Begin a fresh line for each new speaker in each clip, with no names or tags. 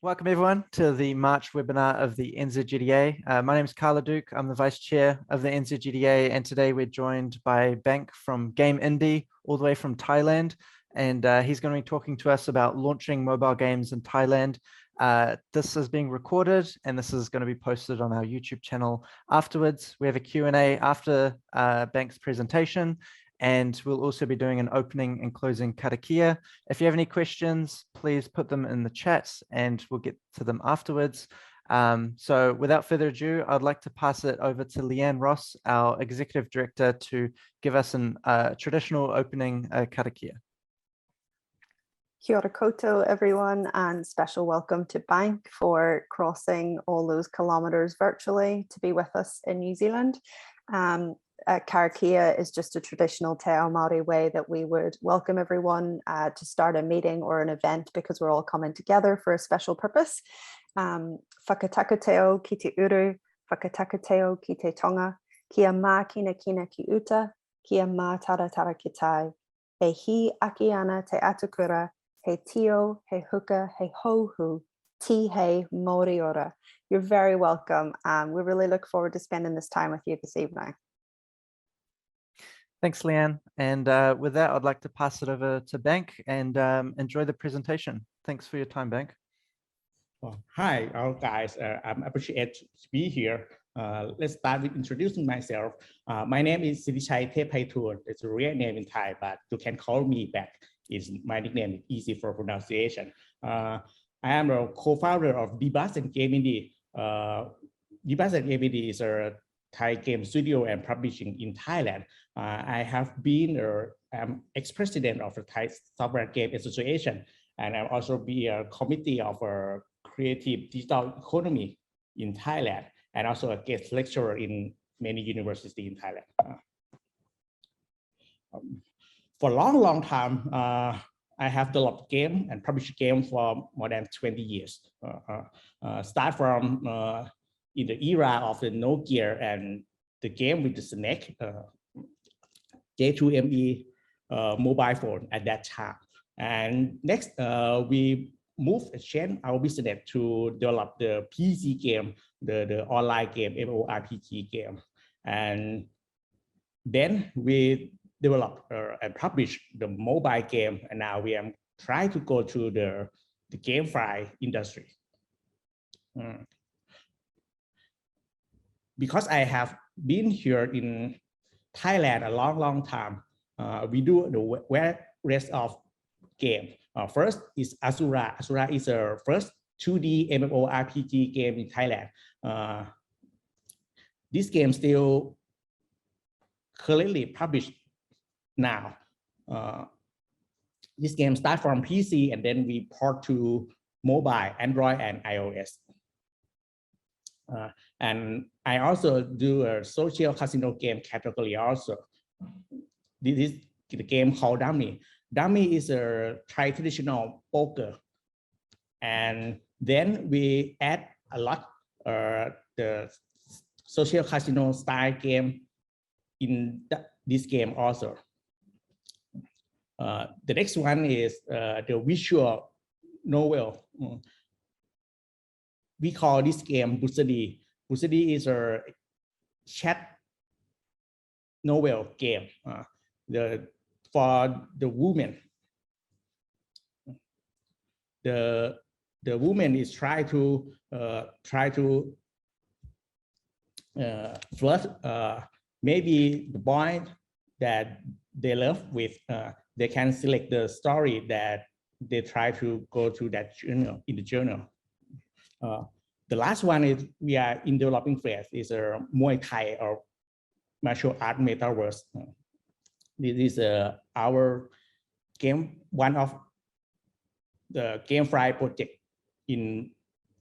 Welcome everyone to the March webinar of the NZGDA. My name is Carla Duke. I'm the Vice Chair of the NZGDA, and today we're joined by Bnak from Game Indie, all the way from Thailand, and he's going to be talking to us about launching mobile games in Thailand. This is being recorded, and this is going to be posted on our YouTube channel afterwards. We have a Q&A after Bnak's presentation, and we'll also be doing an opening and closing karakia. If you have any questions, please put them in the chat and we'll get to them afterwards. So without further ado, I'd like to pass it over to Leanne Ross, our Executive Director, to give us a traditional opening karakia.
Kia ora koutou, everyone, and special welcome to Bnak for crossing all those kilometers virtually to be with us in New Zealand. Karakia is just a traditional te ao Māori way that we would welcome everyone to start a meeting or an event because we're all coming together for a special purpose. Whakatakateo ki te uru, whakatakateo ki te tonga, kia mā kina kina ki uta, kia mā taratara ki tai. He hi aki ana te atukura, he tio, he huka, he hohu, ti he Māori ora. You're very welcome. We really look forward to spending this time with you this evening.
Thanks, Leanne. And with that, I'd like to pass it over to Bnak and enjoy the presentation. Thanks for your time, Bnak.
Oh, hi, all guys. I appreciate to be here. Let's start with introducing myself. My name is Sittichai Theppaitoon. It's a real name in Thai, but you can call me Bnak. It's my nickname, easy for pronunciation. I am the co-founder of Dbus and Game Indie. Dbus and Game Indie is a Thai game studio and publishing in Thailand. I have been ex-president of the Thai Software Game Association, and I've also be a committee of a creative digital economy in Thailand, and also a guest lecturer in many universities in Thailand. For a long time, I have developed game and published game for more than 20 years. Start from in the era of the Nokia and the game with the snake, J2ME mobile phone at that time. And next, we moved and changed our business to develop the PC game, the online game, MMORPG game. And then we developed and published the mobile game, and now we are trying to go to the GameFi industry. Because I have been here in Thailand a long time, we do the rest of game. First is Asura. Asura is our first 2D MMORPG game in Thailand. This game still currently published now. This game starts from PC and then we port to mobile, Android and iOS. And I also do a social casino game category also. This is the game called Dummy. Dummy is a traditional poker. And then we add a lot the social casino style game in this game also. The next one is the visual novel. We call this game Busadi. Busadi is a chat novel game for the woman. The woman is try to flirt maybe the boy that they love with. They can select the story that they try to go to that journal in the journal. The last one is we are in developing phase is a Muay Thai or martial art metaverse. This is our game, one of the GameFi project in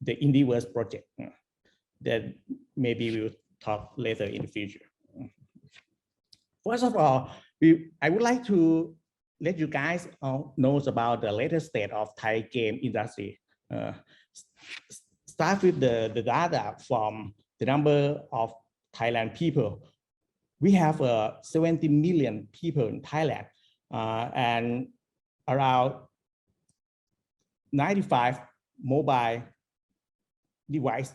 the Indieverse project that maybe we will talk later in the future. First of all, I would like to let you guys know about the latest state of Thai game industry. Start with the data from the number of Thailand people. We have 70 million people in Thailand, and around 95 mobile device,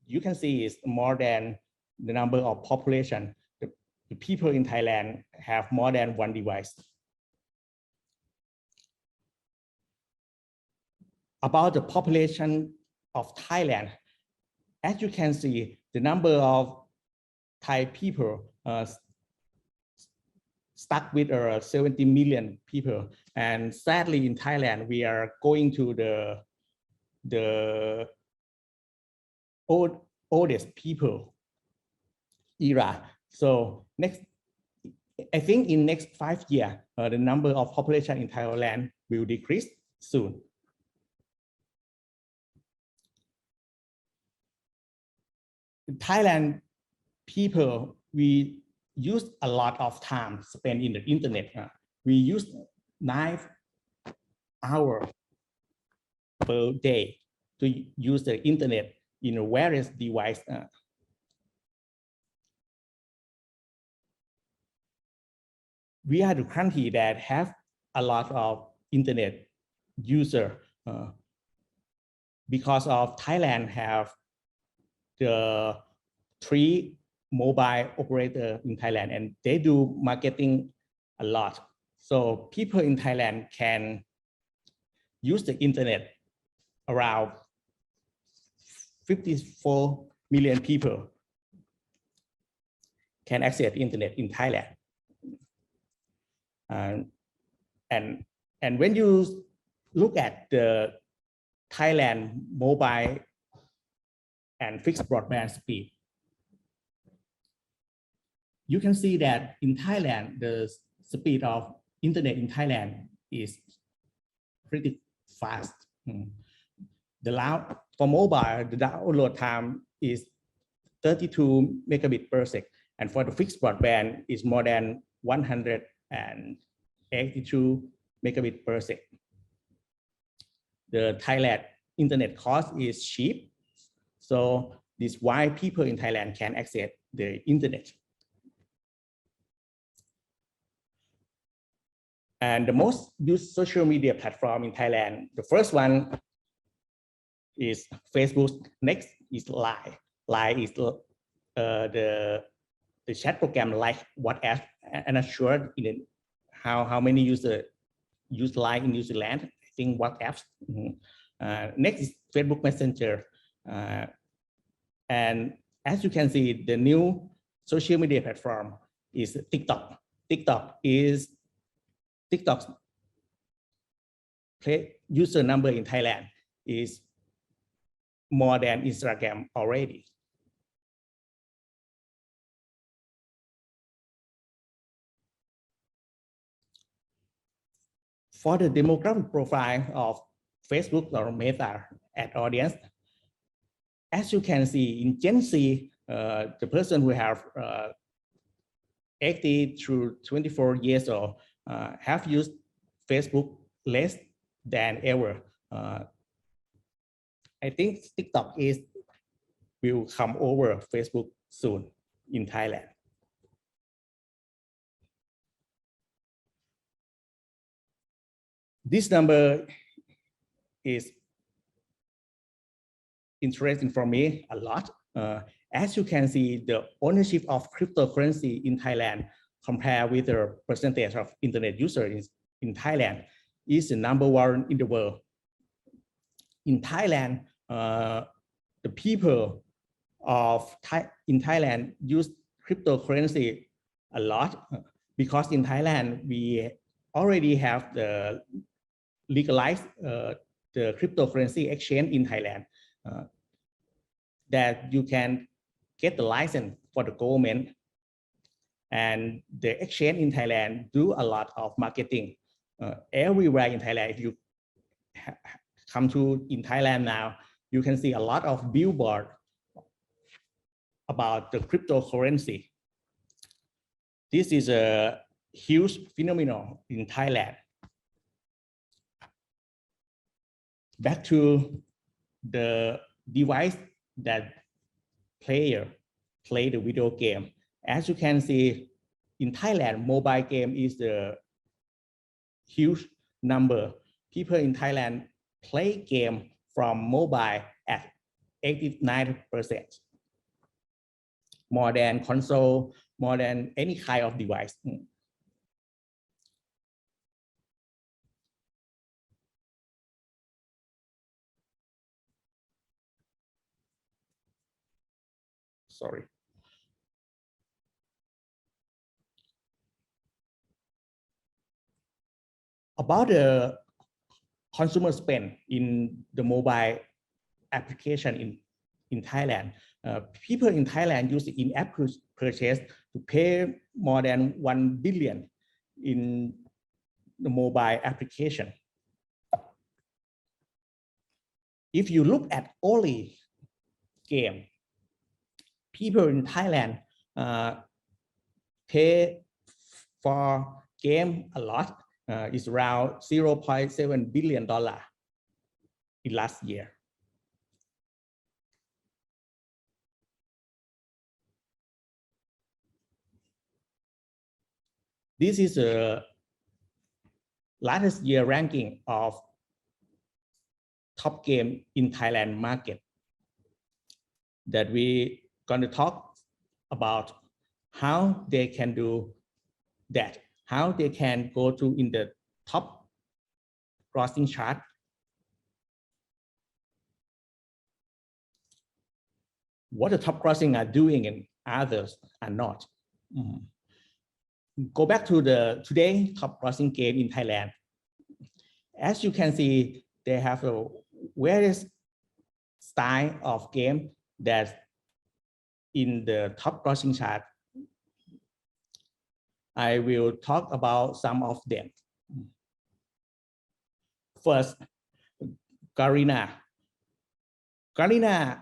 you can see is more than the number of population. The people in Thailand have more than one device. About the population of Thailand, as you can see, the number of Thai people stuck with 70 million people. And sadly, in Thailand, we are going to the oldest people era. So next, I think in next 5 years, the number of population in Thailand will decrease soon. In Thailand, people, we use a lot of time spent in the internet. We use 9 hours per day to use the internet in various devices. We are the country that have a lot of internet user because of Thailand have the 3 mobile operator in Thailand, and they do marketing a lot. So people in Thailand can use the internet. Around 54 million people can access the internet in Thailand. And when you look at the Thailand mobile and fixed broadband speed, you can see that in Thailand, the speed of internet in Thailand is pretty fast. For mobile, the download time is 32 megabits per second, and for the fixed broadband is more than 182 megabits per second. The Thailand internet cost is cheap, so this is why people in Thailand can access the internet. And the most used social media platform in Thailand, the first one is Facebook. Next is Line. Line is the chat program like WhatsApp. I'm not sure how many users use Line in New Zealand. I think WhatsApp. Next is Facebook Messenger. And as you can see, the new social media platform is TikTok. TikTok's user number in Thailand is more than Instagram already. For the demographic profile of Facebook or Meta ad audience, as you can see in Gen Z, the person who have 18 to 24 years old have used Facebook less than ever. I think TikTok will come over Facebook soon in Thailand. This number is interesting for me a lot. As you can see, the ownership of cryptocurrency in Thailand compared with the percentage of internet users in Thailand is the number 1 in the world. In Thailand, the people in Thailand use cryptocurrency a lot because in Thailand, we already have the legalized the cryptocurrency exchange in Thailand that you can get the license for the government, and the exchange in Thailand do a lot of marketing everywhere in Thailand. If you come in Thailand now, you can see a lot of billboard about the cryptocurrency. This is a huge phenomenon in Thailand. Back to the device that play the video game. As you can see, in Thailand, mobile game is the huge number. People in Thailand play game from mobile at 89%, more than console, more than any kind of device. Sorry. About the consumer spend in the mobile application in Thailand, people in Thailand use in-app purchase to pay more than 1 billion in the mobile application. If you look at only game, people in Thailand pay for game a lot. It's around $0.7 billion in last year. This is a latest year ranking of top game in Thailand market that we going to talk about how they can do that, how they can go to in the top grossing chart. What the top grossing are doing and others are not. Go back to the today top grossing game in Thailand. As you can see, they have a various style of game that's in the top grossing chart. I will talk about some of them. First, Garena. Garena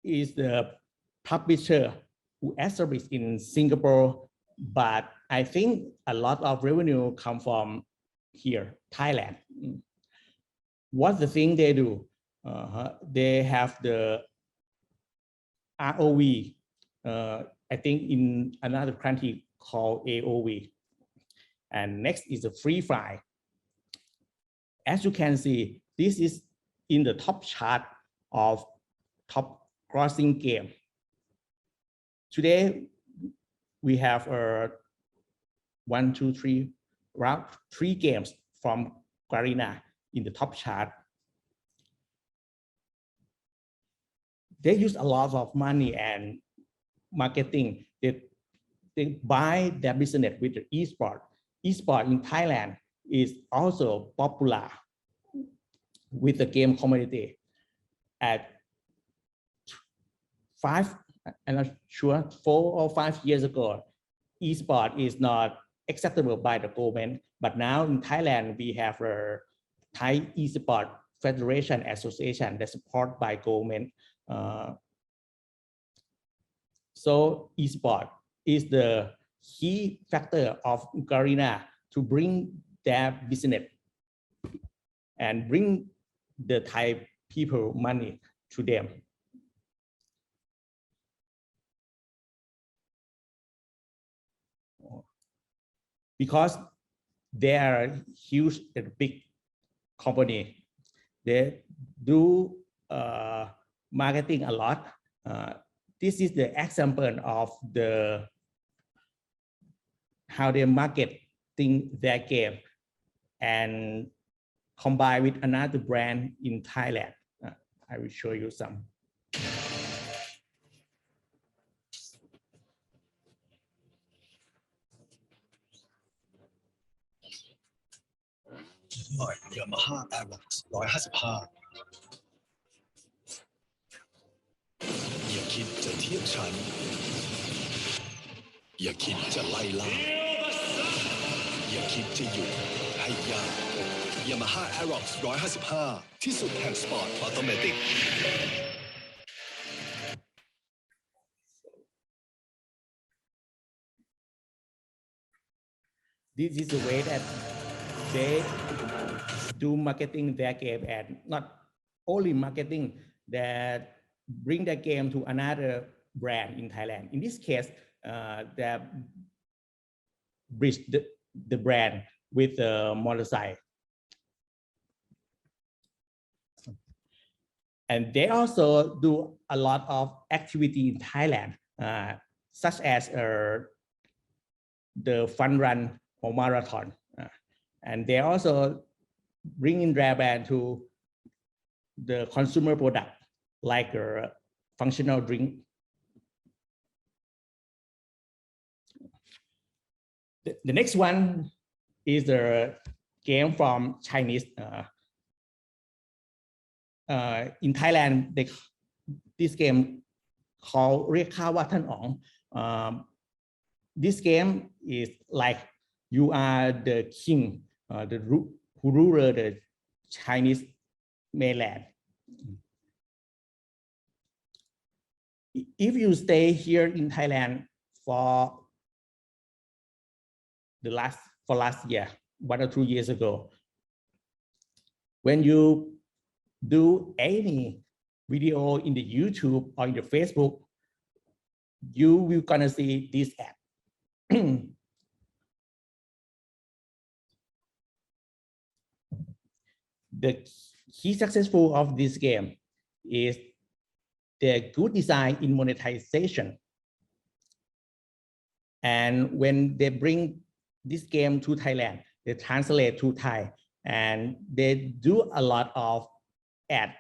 is the publisher who established in Singapore, but I think a lot of revenue come from here, Thailand. What's the thing they do? They have the ROV, I think in another country called AOV. And next is the Free Fire. As you can see, this is in the top chart of top grossing game. Today, we have around 3 games from Garena in the top chart. They use a lot of money and marketing. They buy their business with the e-sport. E-sport in Thailand is also popular with the game community. At 4 or 5 years ago, e-sport is not acceptable by the government. But now in Thailand, we have a Thai e-sport Federation Association that's supported by government. So e-sport is the key factor of Garena to bring their business and bring the Thai people money to them. Because they are a huge and big company, they do marketing a lot. This is the example of how they marketing their game and combine with another brand in Thailand. I will show you some.
Yamaha Aerox 155อย่าคิดจะเทียบฉันอย่าคิดจะไล่ล่าอย่าคิดจะหยุดให้ยาก Yamaha Aerox 155ที่สุดแห่งสปอร์ตออโตเมติก
This is the way that they do marketing their game, and not only marketing, that bring the game to another brand in Thailand. In this case, they bridge the brand with the motorcycle. And they also do a lot of activity in Thailand, such as the fun run or marathon. And they also bring in their brand to the consumer product, like a functional drink. The next one is the game from Chinese. In Thailand, this game called เรียกข้าว่าท่านอ๋อง This game is like you are the king, who rule the Chinese mainland. If you stay here in Thailand for last year, 1 or 2 years ago, when you do any video in the YouTube or in the Facebook, you will gonna see this ad. The key successful of this game is the good design in monetization. And when they bring this game to Thailand, they translate to Thai, and they do a lot of ads.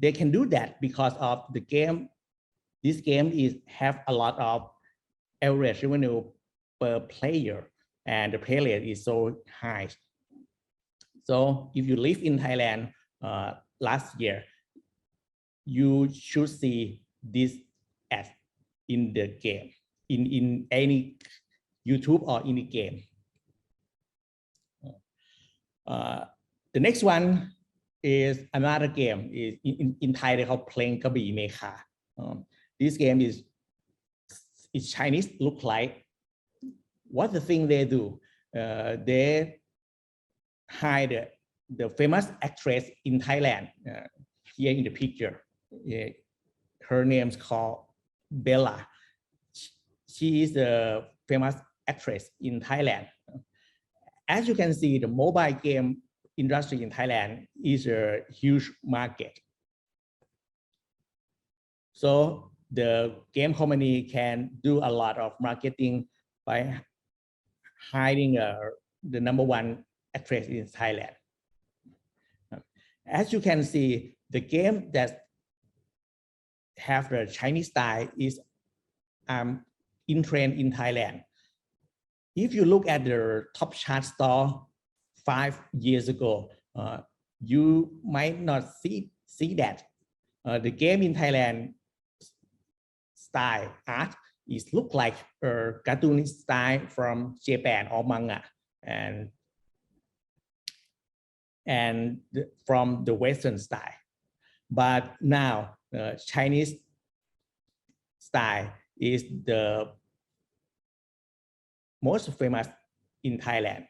They can do that because of the game. This game have a lot of average revenue per player, and the play rate is so high. So if you live in Thailand last year, you should see this ad in the game, in any YouTube or in the game. The next one is another game. Is in Thai they call playing Kabi Mekha. This game is Chinese look like. What the thing they do? They hide the famous actress in Thailand here in the picture. Her name's called Bella. She is the famous actress in Thailand. As you can see, the mobile game industry in Thailand is a huge market. So the game company can do a lot of marketing by hiding the #1 actress in Thailand. As you can see, the game that have the Chinese style is in trend in Thailand. If you look at the top chart store 5 years ago, you might not see that. The game in Thailand style art is look like a cartoon style from Japan or manga, and from the Western style. But now Chinese style is the most famous in Thailand.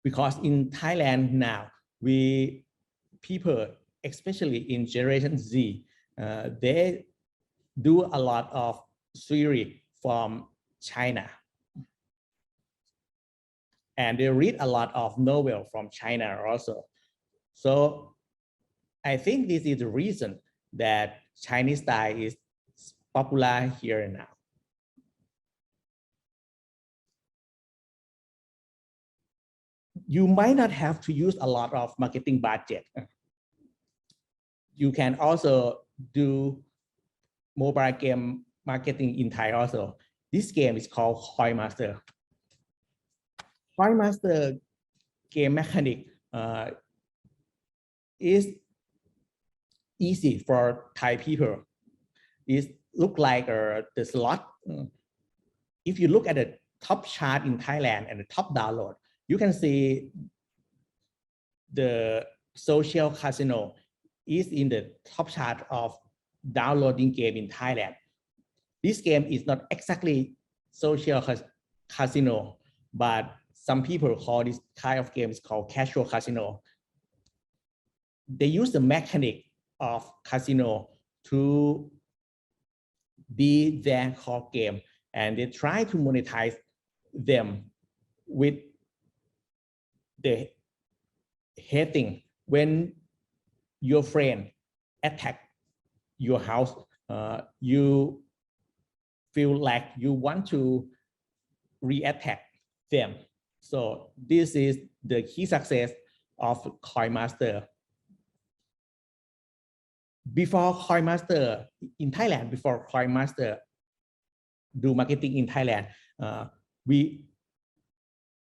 Because in Thailand now, people, especially in Generation Z, they do a lot of series from China. And they read a lot of novels from China also. So I think this is the reason that Chinese style is popular here now. You might not have to use a lot of marketing budget. You can also do mobile game marketing in Thai also. This game is called Coin Master. Coin Master game mechanic is easy for Thai people. It look like the slot. If you look at the top chart in Thailand and the top download, you can see the social casino is in the top chart of downloading game in Thailand. This game is not exactly social casino, but some people call this kind of games called casual casino. They use the mechanic of casino to be their core game, and they try to monetize them with the hating. When your friend attack your house, you feel like you want to re-attack them. So this is the key success of CoinMaster. Before CoinMaster in Thailand, before CoinMaster do marketing in Thailand, we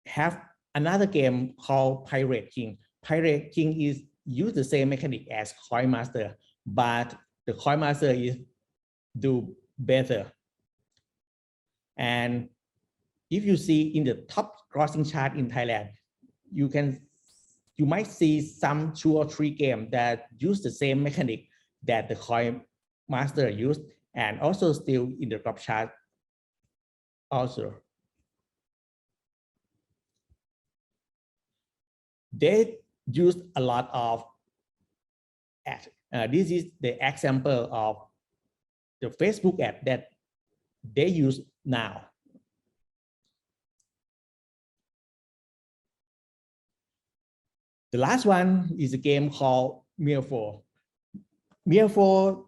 have another game called Pirate King. Pirate King is use the same mechanic as CoinMaster, but the CoinMaster is do better. And if you see in the top grossing chart in Thailand, you might see some 2 or 3 games that use the same mechanic that the CoinMaster used, and also still in the top chart also. They use a lot of ads. This is the example of the Facebook ad that they use now. The last one is a game called Mirror4. Mirror4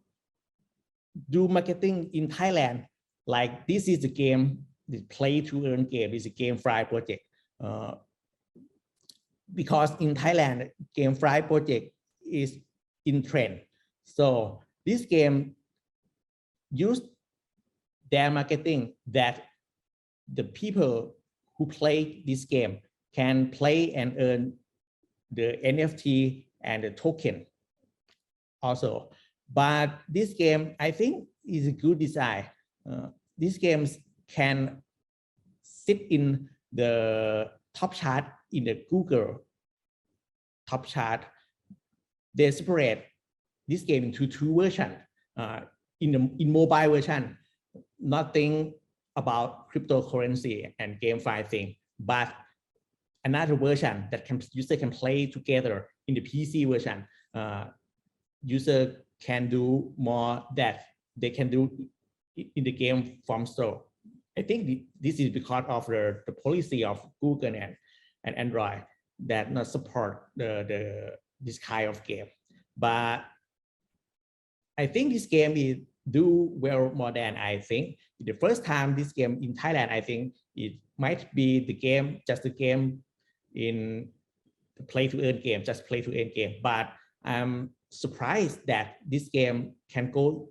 do marketing in Thailand. Like this is the game, the play to earn game is a GameFly project. Because in Thailand, GameFly project is in trend. So this game used their marketing that the people who play this game can play and earn the NFT and the token also. But this game, I think, is a good design. These games can sit in the top chart in the Google top chart. They separate this game into 2 versions. In mobile version, nothing about cryptocurrency and GameFi thing, but another version that user can play together in the PC version. User can do more that they can do in the game from store. I think this is because of the policy of Google and Android that not support this kind of game. But I think this game is do well more than I think. The first time this game in Thailand, I think it might be the game, just the game in the play to earn game, just play to earn game. But I'm surprised that this game can go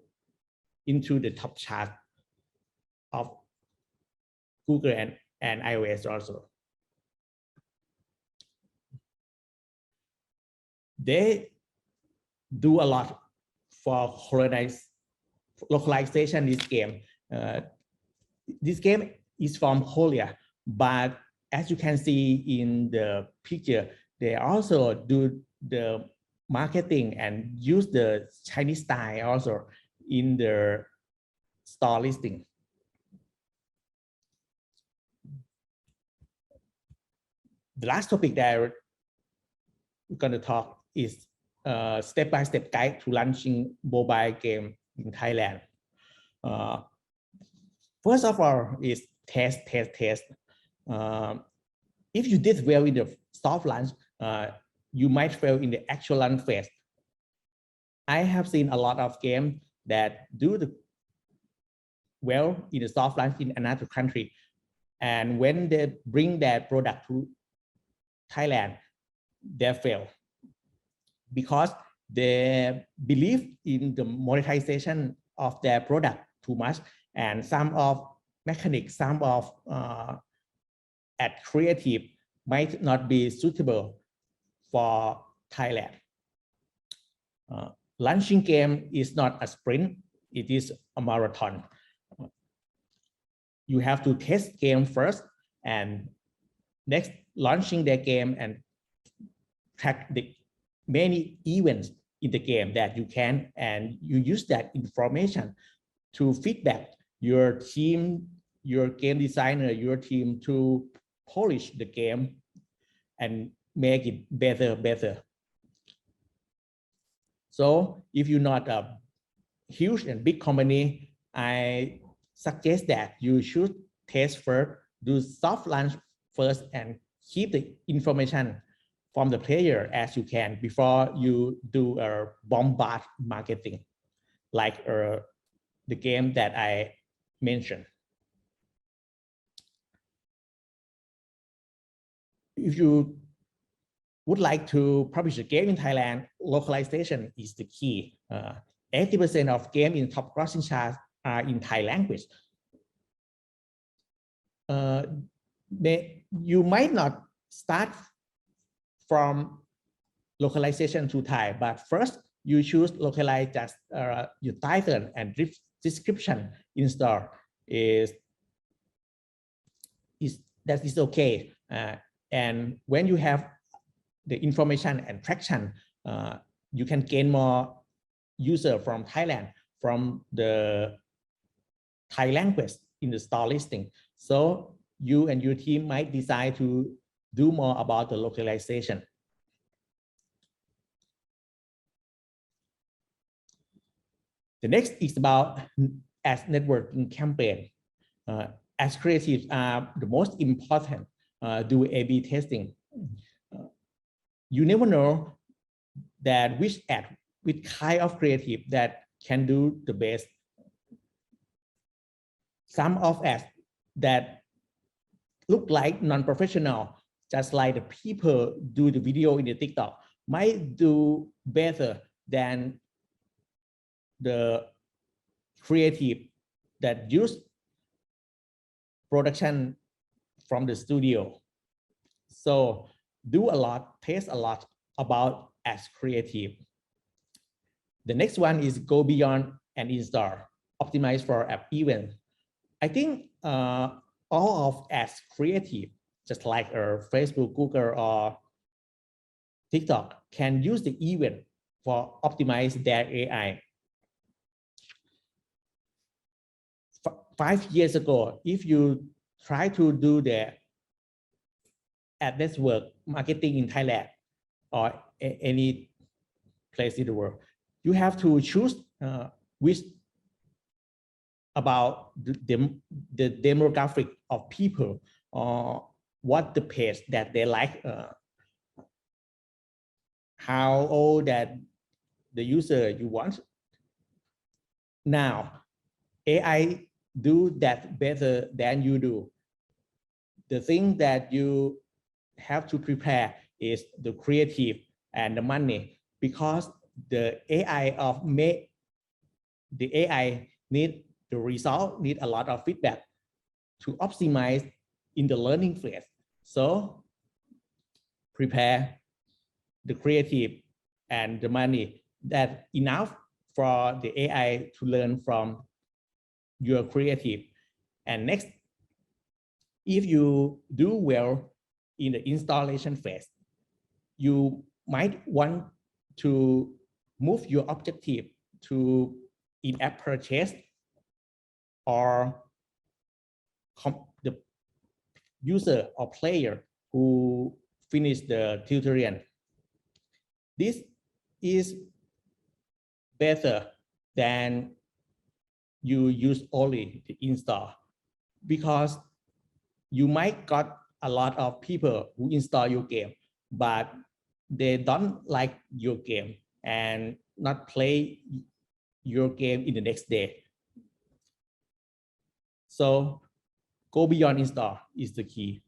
into the top chart of Google and iOS also. They do a lot for localization this game. This game is from Korea, but as you can see in the picture, they also do the marketing and use the Chinese style also in their store listing. The last topic that we're going to talk is step-by-step guide to launching mobile game in Thailand. First of all is test. If you did well in the soft launch, you might fail in the actual launch phase. I have seen a lot of games that do well in the soft launch in another country, and when they bring their product to Thailand, they fail because they believe in the monetization of their product too much, and some of mechanics, some of ad creative might not be suitable for Thailand. Launching game is not a sprint, it is a marathon. You have to test game first, and next launching the game and track the many events in the game that you can, and you use that information to feedback your team, your game designer, your team to polish the game and make it better. So if you're not a huge and big company, I suggest that you should test first, do soft launch first, and keep the information from the player as you can before you do a bombard marketing, like the game that I mentioned. If you would like to publish a game in Thailand, localization is the key. 80% of games in top grossing charts are in Thai language. You might not start from localization to Thai, but first you choose localize just your title and description in store that is okay. And when you have the information and traction, you can gain more user from Thailand from the Thai language in the store listing. So you and your team might decide to do more about the localization. The next is about ads networking campaign. As creatives are the most important, do A/B testing. You never know that which kind of creative that can do the best. Some of ads that look like non-professional, just like the people do the video in the TikTok, might do better than the creative that use production from the studio. So do a lot, test a lot about as creative. The next one is go beyond and install, optimize for app event. I think all of as creative, just like Facebook, Google, or TikTok, can use the event for optimize their AI. 5 years ago, if you try to do the ad network marketing in Thailand or any place in the world, you have to choose which about the demographic of people or what the page that they like, how old that the user you want. Now, AI do that better than you do. The thing that you have to prepare is the creative and the money, because the AI need the result, need a lot of feedback to optimize in the learning phase. So prepare the creative and the money that enough for the AI to learn from your creative. And next, if you do well in the installation phase, you might want to move your objective to in-app purchase or the user or player who finish the tutorial. This is better than you use only the install, because you might got a lot of people who install your game, but they don't like your game and not play your game in the next day. So go beyond install is the key.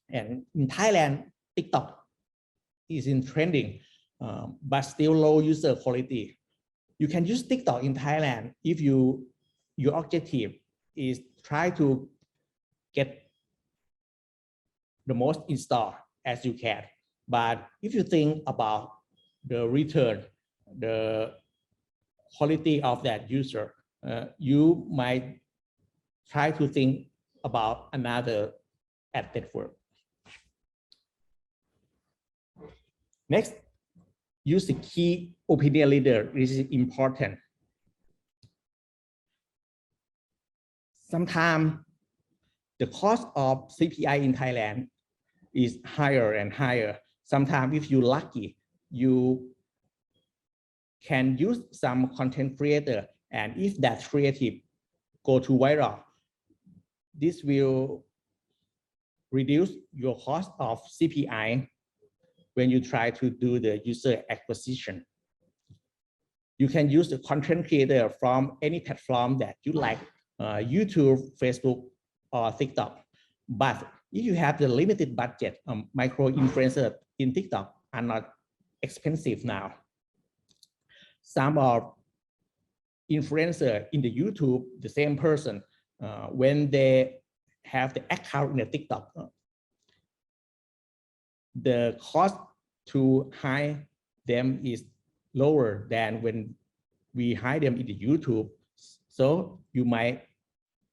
And in Thailand, TikTok is in trending, but still low user quality. You can use TikTok in Thailand if your objective is try to get the most install as you can. But if you think about the return, the quality of that user, you might try to think about another ad network. Next, use the key opinion leader. This is important. Sometimes the cost of CPI in Thailand is higher and higher. Sometimes if you're lucky, you can use some content creator, and if that creative go to viral, this will reduce your cost of CPI when you try to do the user acquisition. You can use the content creator from any platform that you like, YouTube, Facebook, or TikTok. But if you have the limited budget, micro influencers in TikTok are not expensive now. Some of influencer in the YouTube, the same person, when they have the account in the TikTok, the cost to hire them is lower than when we hire them in the YouTube. So you might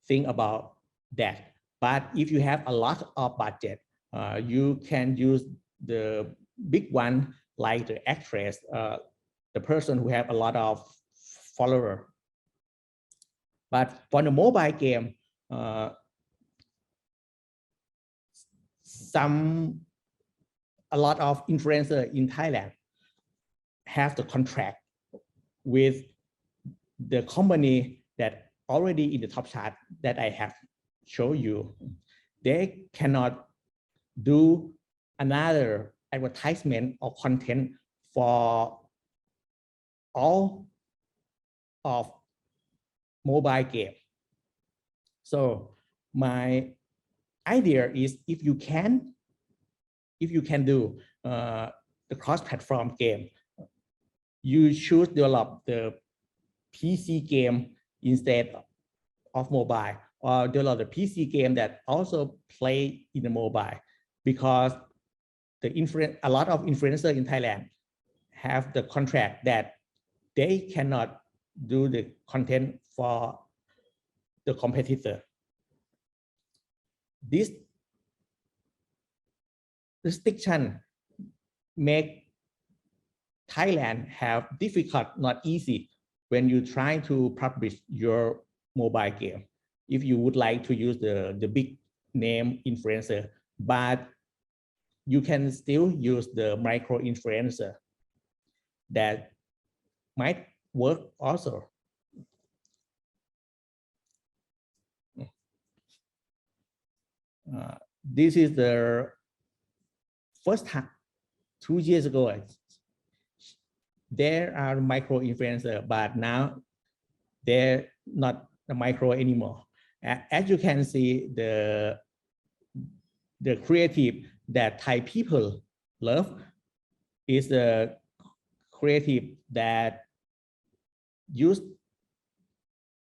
think about that. But if you have a lot of budget, you can use the big one like the actress, the person who have a lot of followers. But for the mobile game, a lot of influencers in Thailand have the contract with the company that already in the top chart that I have shown you. They cannot do another advertisement or content for all of mobile game. So my idea is if you can do the cross-platform game, you should develop the PC game instead of mobile, or develop the PC game that also play in the mobile, because a lot of influencers in Thailand have the contract that they cannot do the content for the competitor. This restriction make Thailand have difficult, not easy, when you try to publish your mobile game. If you would like to use the big name influencer, but you can still use the micro influencer that might work also. This is the first time 2 years ago. There are micro influencers, but now they're not the micro anymore. As you can see, the creative that Thai people love is the creative that use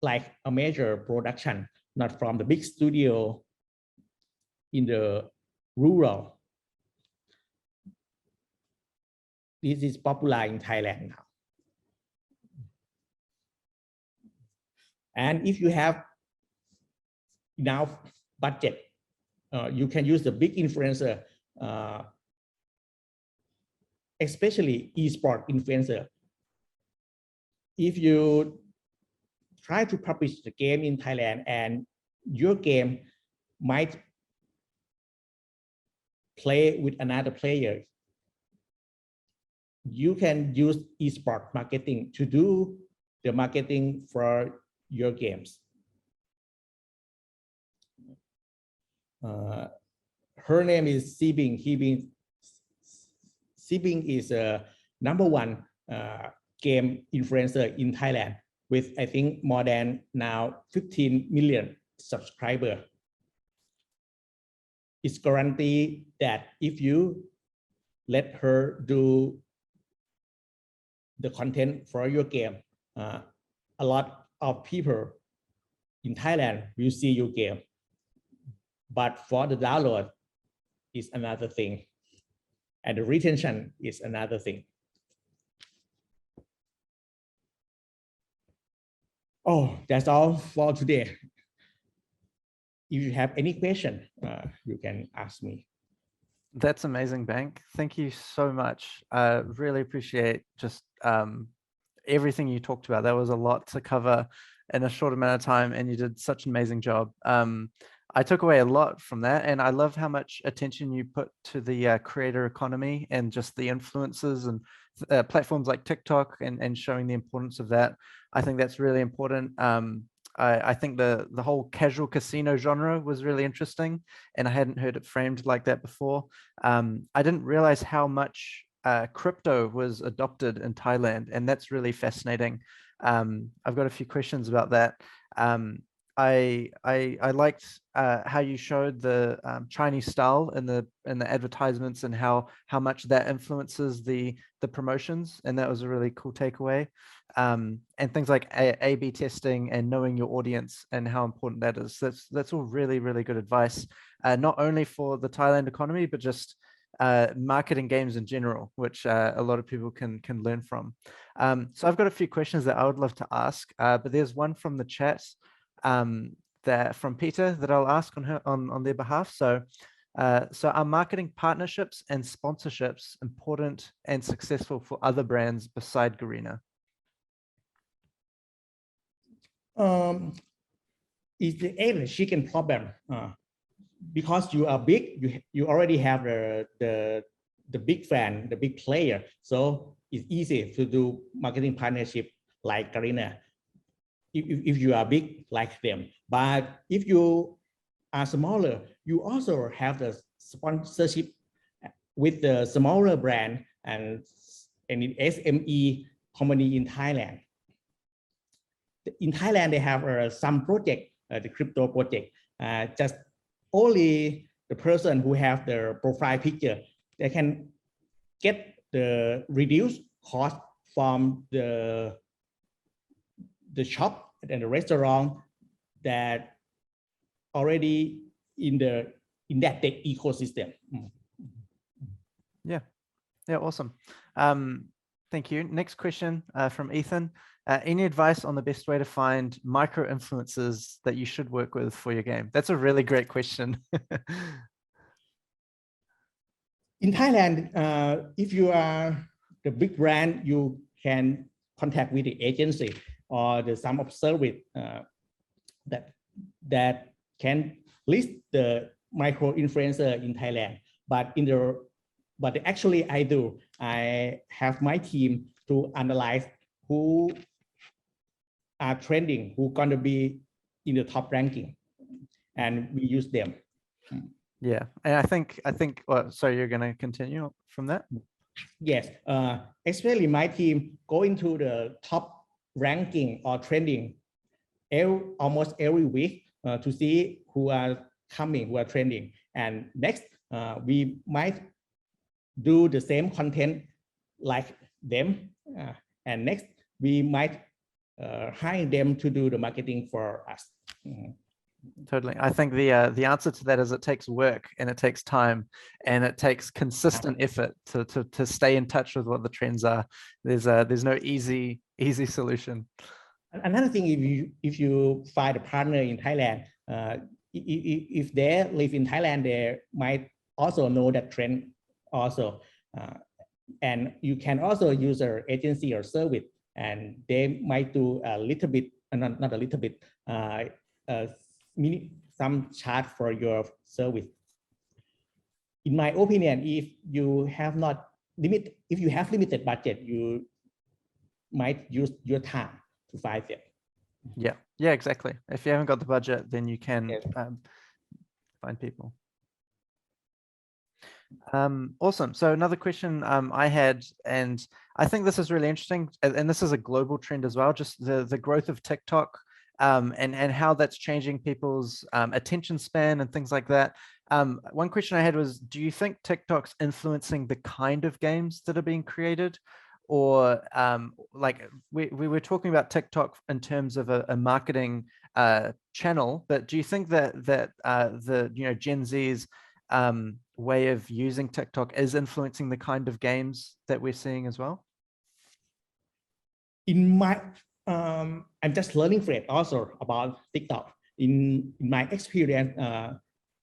like a major production, not from the big studio in the rural. This is popular in Thailand now. And if you have enough budget, you can use the big influencer, especially e-sport influencer. If you try to publish the game in Thailand and your game might play with another player, you can use e-sport marketing to do the marketing for your games. Her name is Sibing. Sibing is a #1 game influencer in Thailand with, I think, more than now 15 million subscribers. It's guaranteed that if you let her do the content for your game, a lot of people in Thailand will see your game. But for the download is another thing, and the retention is another thing. Oh, that's all for today. If you have any question, you can ask me.
That's amazing, Bnak. Thank you so much. I really appreciate just everything you talked about. That was a lot to cover in a short amount of time, and you did such an amazing job. I took away a lot from that, and I love how much attention you put to the creator economy and just the influencers and platforms like TikTok and showing the importance of that. I think that's really important. I think the whole casual casino genre was really interesting, and I hadn't heard it framed like that before. I didn't realize how much crypto was adopted in Thailand, and that's really fascinating. I've got a few questions about that. I liked how you showed the Chinese style in the advertisements and how much that influences the promotions, and that was a really cool takeaway. And things like A/B testing and knowing your audience and how important that is. That's all really good advice, not only for the Thailand economy, but just marketing games in general, which a lot of people can learn from. So I've got a few questions that I would love to ask, but there's one from the chat that from Peter that I'll ask on their behalf. So are marketing partnerships and sponsorships important and successful for other brands beside Garena?
It's the egg and chicken problem. Because you are big, you already have the big fan, the big player. So it's easy to do marketing partnership like Garena. If you are big like them, but if you are smaller, you also have the sponsorship with the smaller brand and SME company in Thailand. In Thailand, they have some project, the crypto project, just only the person who have the profile picture, they can get the reduced cost from the shop and the restaurant that already in that tech ecosystem.
Yeah, awesome. Thank you. Next question from Ethan. Any advice on the best way to find micro influencers that you should work with for your game? That's a really great question.
In Thailand, if you are the big brand, you can contact with the agency or the some of service that can list the micro influencer in Thailand. But actually I have my team to analyze who are trending, who gonna be in the top ranking, and we use them.
Yeah, and I think. Well, so you're gonna continue from that?
Yes, especially my team go into the top ranking or trending almost every week to see who are coming, who are trending, and next we might do the same content like them, and next we might hire them to do the marketing for us.
Totally. I think the answer to that is it takes work and it takes time and it takes consistent effort to stay in touch with what the trends are. There's no easy solution.
Another thing, if you find a partner in Thailand, if they live in Thailand, they might also know that trend also, and you can also use an agency or service, and they might do a little bit, not a little bit, some charge for your service. In my opinion, if you have limited budget, you might use your time to find them.
Yeah, exactly. If you haven't got the budget, then you can find people. Awesome. So another question I had, and I think this is really interesting, and this is a global trend as well, just the growth of TikTok and how that's changing people's attention span and things like that. One question I had was, do you think TikTok's influencing the kind of games that are being created? Or like we were talking about TikTok in terms of a marketing channel, but do you think that the Gen Z's way of using TikTok is influencing the kind of games that we're seeing as well?
In my I'm just learning from it also about TikTok. In my experience,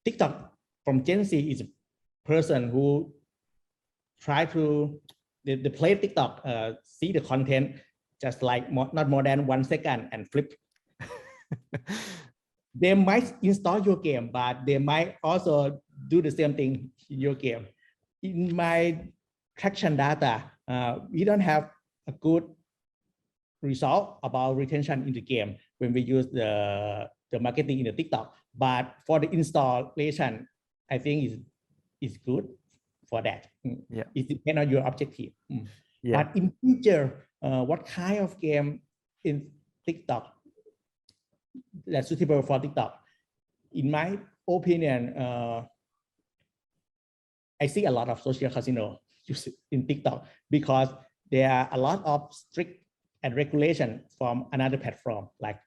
TikTok from Gen Z is a person who try to they play TikTok, see the content just like not more than 1 second and flip. They might install your game, but they might also do the same thing in your game. In my traction data, we don't have a good result about retention in the game. when we use the marketing in the TikTok. But for the installation, I think is good for that.
Yeah.
It depends on your objective.
Yeah.
But in future, what kind of game in TikTok that's suitable for TikTok? In my opinion, I see a lot of social casino in TikTok because there are a lot of strict and regulation from another platform like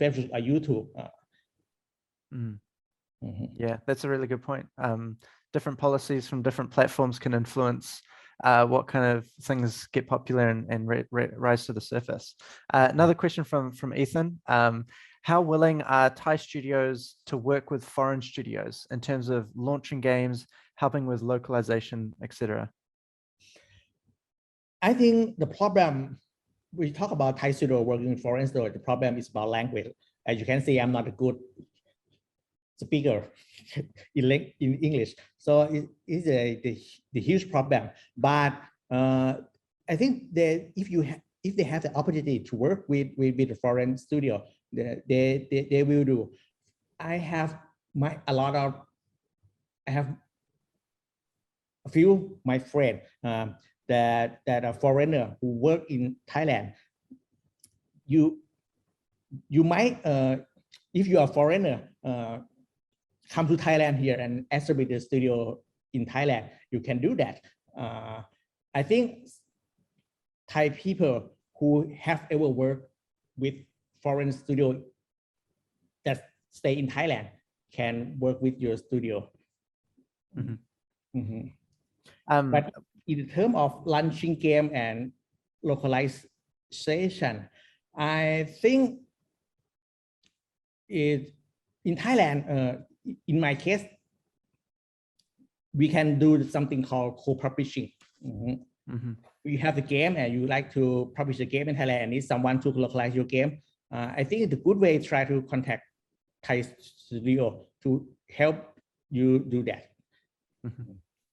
Facebook or YouTube.
Yeah, that's a really good point. Different policies from different platforms can influence what kind of things get popular and rise to the surface. Another question from Ethan. How willing are Thai studios to work with foreign studios in terms of launching games, helping with localization, etc.?
I think the problem, we talk about Thai studio working with foreign studio, the problem is about language. As you can see, I'm not a good speaker in English. So it is the huge problem. But I think that if they have the opportunity to work with the foreign studio, they will do. I have a few my friend that are foreigner who work in Thailand. You might if you are foreigner come to Thailand here and establish the studio in Thailand, you can do that. I think Thai people who have ever worked with foreign studio that stay in Thailand can work with your studio. But in terms of launching game and localization, I think in Thailand, in my case, we can do something called co-publishing. You have the game and you like to publish the game in Thailand and need someone to localize your game. I think it's a good way to try to contact Thai studio to help you do that.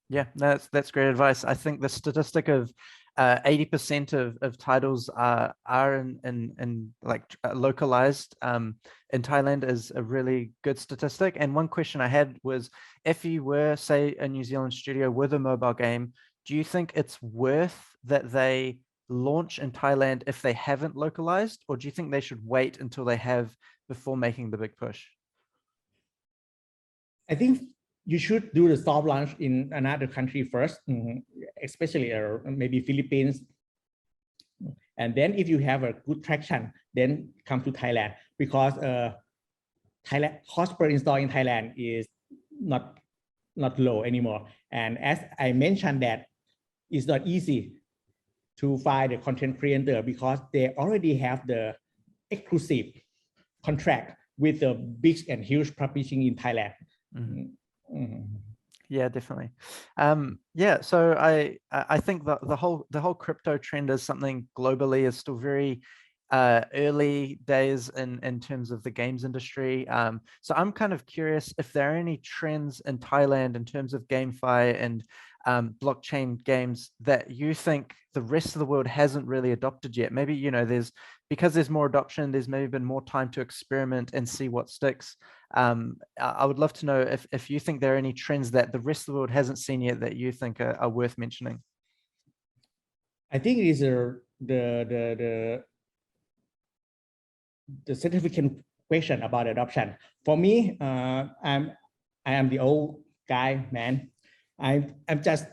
Yeah, that's great advice. I think the statistic of 80% of titles are in like localized in Thailand is a really good statistic. And one question I had was, if you were, say, a New Zealand studio with a mobile game, do you think it's worth that they launch in Thailand if they haven't localized, or do you think they should wait until they have before making the big push?
I think you should do the soft launch in another country first, especially maybe Philippines. And then if you have a good traction, then come to Thailand, because Thailand cost per install in Thailand is not low anymore. And as I mentioned, that it's not easy to find a content creator because they already have the exclusive contract with the big and huge publishing in Thailand.
Yeah, definitely. Yeah, so I think the whole crypto trend is something globally is still very early days in terms of the games industry. So I'm kind of curious if there are any trends in Thailand in terms of GameFi and blockchain games that you think the rest of the world hasn't really adopted yet. Maybe, you know, because there's more adoption, there's maybe been more time to experiment and see what sticks. I would love to know if you think there are any trends that the rest of the world hasn't seen yet that you think are worth mentioning.
I think it is the significant question about adoption. For me, I am the old guy, man. I'm just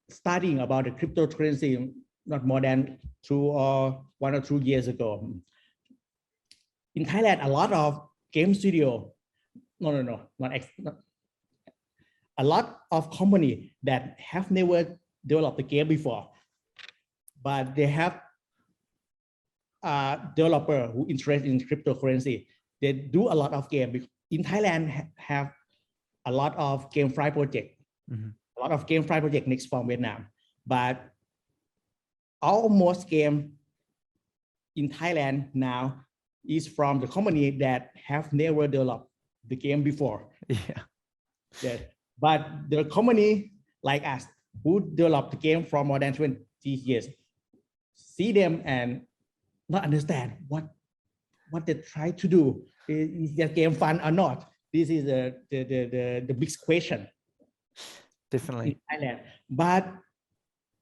studying about the cryptocurrency not more than 1 or 2 years ago. In Thailand, a lot of game studio, a lot of company that have never developed the game before, but they have a developer who interested in cryptocurrency. They do a lot of game. In Thailand, have a lot of GameFi project. A lot of GameFi project next from Vietnam, but almost game in Thailand now is from the company that have never developed the game before. Yeah. But the company like us who developed the game for more than 20 years, see them and not understand what they try to do. Is their game fun or not? This is the big question.
Definitely.
In Thailand, but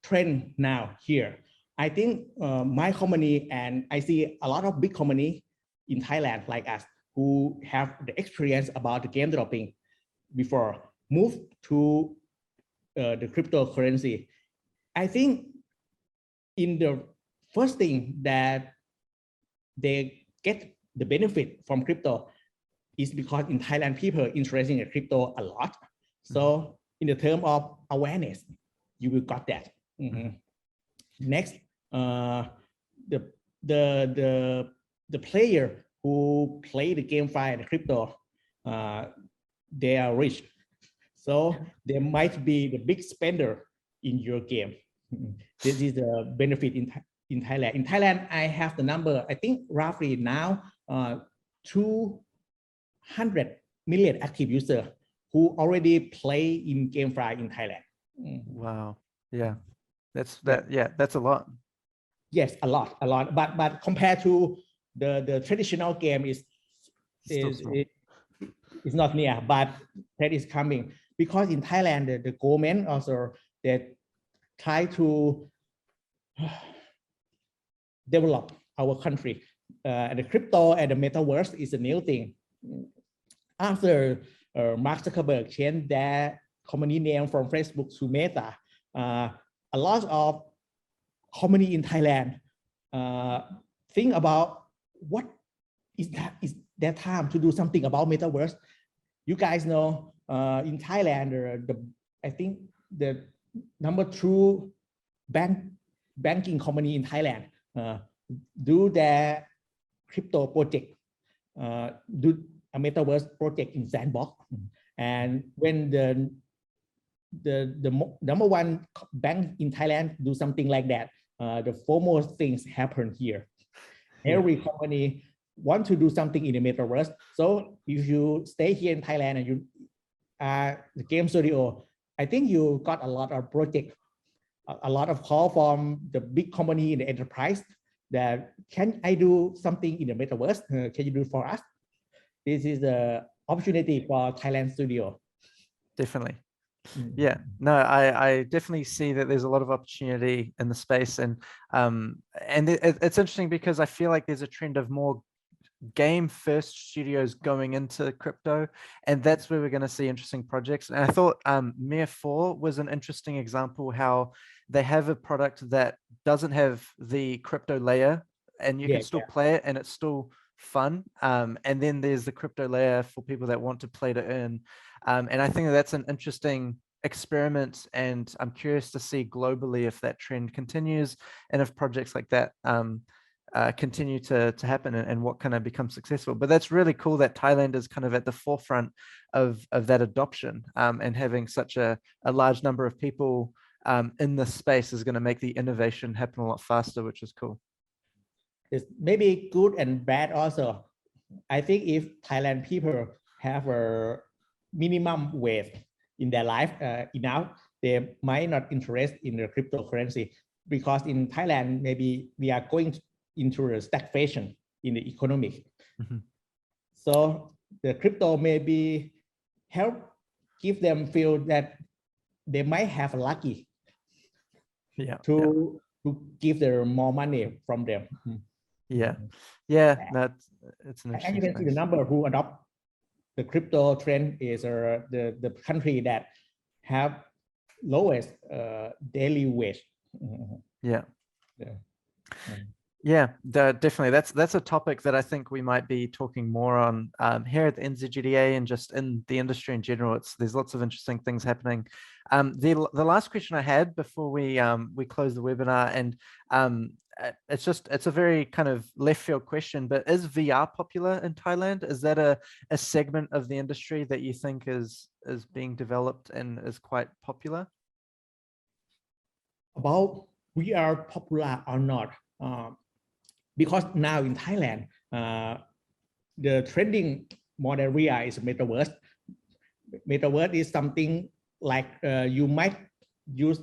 trend now here. I think my company, and I see a lot of big company in Thailand like us who have the experience about the game developing before move to the cryptocurrency. I think in the first thing that they get the benefit from crypto is because in Thailand people are interested in crypto a lot. So in the term of awareness, you will got that. Next, the player who play the GameFi and the crypto, they are rich, so they might be the big spender in your game. This is the benefit in Thailand. In Thailand, I have the number. I think roughly now 200 million active users who already play in GameFi in Thailand.
Wow. Yeah. That's a lot.
Yes, a lot. But compared to the traditional game is not near, but that is coming because in Thailand the government also they try to develop our country. And the crypto and the metaverse is a new thing. After Mark Zuckerberg changed their company name from Facebook to Meta, a lot of company in Thailand think about what is their time to do something about metaverse. You guys know in Thailand, I think the number 2 banking company in Thailand do their crypto project, do a metaverse project in Sandbox. And when the number 1 bank in Thailand do something like that, the foremost things happen here. Every company want to do something in the metaverse. So if you stay here in Thailand and you are the game studio, I think you got a lot of project, a lot of call from the big company in the enterprise that can I do something in the metaverse? Can you do it for us? This is the opportunity for Thailand studio.
Definitely. Yeah, no, I definitely see that there's a lot of opportunity in the space, and it's interesting because I feel like there's a trend of more game first studios going into crypto, and that's where we're going to see interesting projects. And I thought Mere 4 was an interesting example how they have a product that doesn't have the crypto layer, and you can still play it and it's still fun, and then there's the crypto layer for people that want to play to earn. And I think that's an interesting experiment, and I'm curious to see globally if that trend continues and if projects like that continue to happen, and what kind of become successful. But that's really cool that Thailand is kind of at the forefront of that adoption, and having such a large number of people in this space is going to make the innovation happen a lot faster, which is cool.
It's maybe good and bad also. I think if Thailand people have a minimum wage in their life enough, they might not interest in the cryptocurrency, because in Thailand maybe we are going into a stagnation in the economy. So the crypto maybe help give them feel that they might have lucky to give them more money from them.
That's an interesting
and you can see the number who adopt the crypto trend is the country that have lowest daily wage.
Definitely. That's a topic that I think we might be talking more on here at the NZGDA and just in the industry in general. There's lots of interesting things happening. The last question I had before we close the webinar, and it's a very kind of left field question, but is VR popular in Thailand? Is that a segment of the industry that you think is being developed and is quite popular?
About VR popular or not? Because now in Thailand, the trending modern VR is metaverse. Metaverse is something like you might use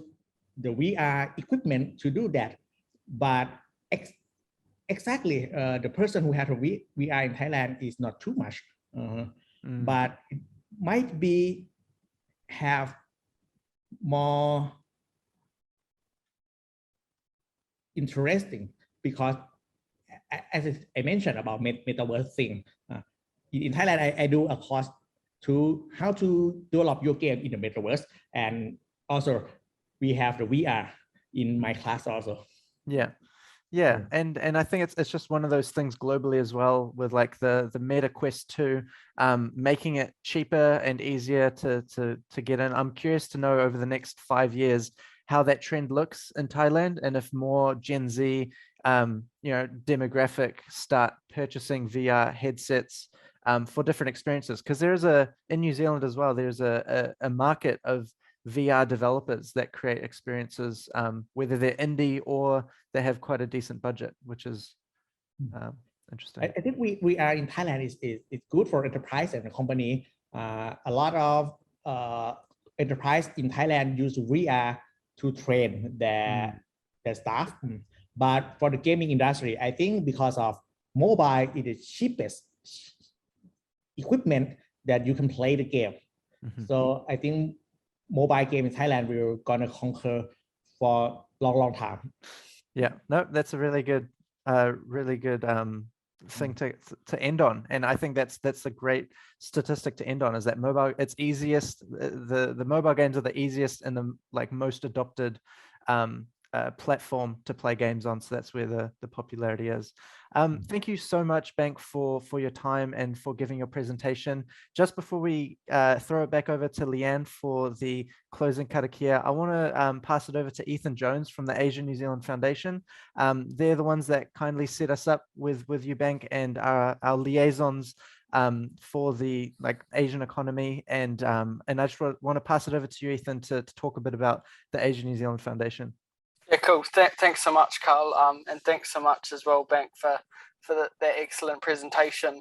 the VR equipment to do that, but exactly. The person who had a VR in Thailand is not too much, but it might be have more interesting because as I mentioned about metaverse thing, in Thailand I do a course to how to develop your game in the metaverse, and also we have the VR in my class also.
Yeah, and I think it's just one of those things globally as well, with like the Meta Quest 2, making it cheaper and easier to get in. I'm curious to know over the next 5 years how that trend looks in Thailand, and if more Gen Z, demographic start purchasing VR headsets for different experiences. Because in New Zealand as well, there's a market of VR developers that create experiences, whether they're indie or they have quite a decent budget, which is interesting.
I think we are in Thailand is good for enterprise and the company. A lot of enterprise in Thailand use VR to train their staff. But for the gaming industry, I think because of mobile, it is cheapest equipment that you can play the game. So I think mobile game in Thailand we're gonna conquer for long time.
Yeah, no, that's a really good thing to end on, and I think that's a great statistic to end on, is that mobile, it's easiest, the mobile games are the easiest and the most adopted platform to play games on, so that's where the popularity is. Thank you so much, Bnak, for your time and for giving your presentation. Just before we throw it back over to Leanne for the closing karakia, I want to pass it over to Ethan Jones from the Asia New Zealand Foundation. They're the ones that kindly set us up with you, Bnak, and our liaisons for the Asian economy, and I just want to pass it over to you, Ethan, to talk a bit about the Asia New Zealand Foundation.
Yeah, cool. Thanks so much, Carl, and thanks so much as well, Bnak, for that excellent presentation.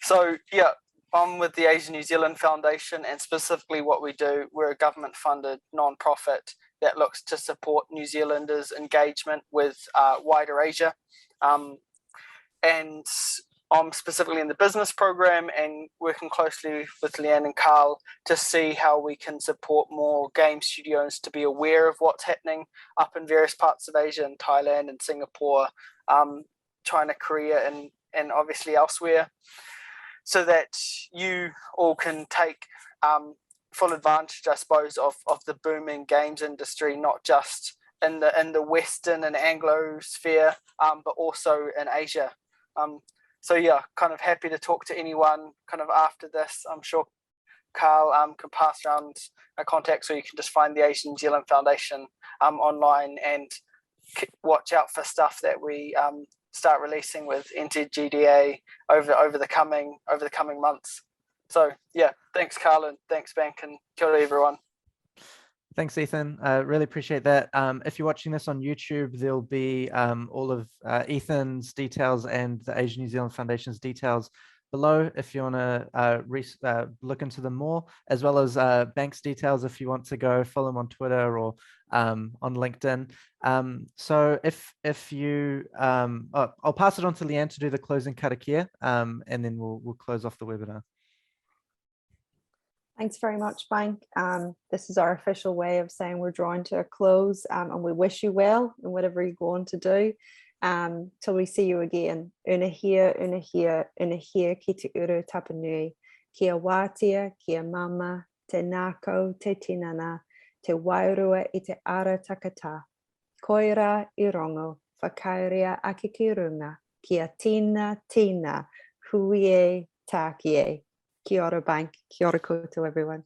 So yeah, I'm with the Asia New Zealand Foundation, and specifically what we do, we're a government-funded non-profit that looks to support New Zealanders' engagement with wider Asia. And I'm specifically in the business program and working closely with Leanne and Carl to see how we can support more game studios to be aware of what's happening up in various parts of Asia, in Thailand and Singapore, China, Korea, and obviously elsewhere, so that you all can take full advantage, I suppose, of the booming games industry, not just in the Western and Anglo sphere, but also in Asia. So yeah, kind of happy to talk to anyone kind of after this. I'm sure Carl can pass around a contact, so you can just find the Asian New Zealand Foundation online, and watch out for stuff that we start releasing with NZGDA over the coming months. So yeah, thanks Carl, and thanks Bnak, and kia ora everyone.
Thanks, Ethan. Really appreciate that. If you're watching this on YouTube, there'll be all of Ethan's details and the Asian New Zealand Foundation's details below if you want to look into them more, as well as Bnak's details if you want to go follow him on Twitter or on LinkedIn. So if you, I'll pass it on to Leanne to do the closing karakia, and then we'll close off the webinar.
Thanks very much, Bnak. This is our official way of saying we're drawing to a close, and we wish you well in whatever you're going to do. Till we see you again. Una hia ki te uru tapanui, kia wātia, kia mama, te nākau, te tinana, te wairua i te ara takata. Koira I rongo, whakauria ake ki runga, kia tina, hui e tākie. Kia ora, Bnak. Kia ora koutou, everyone.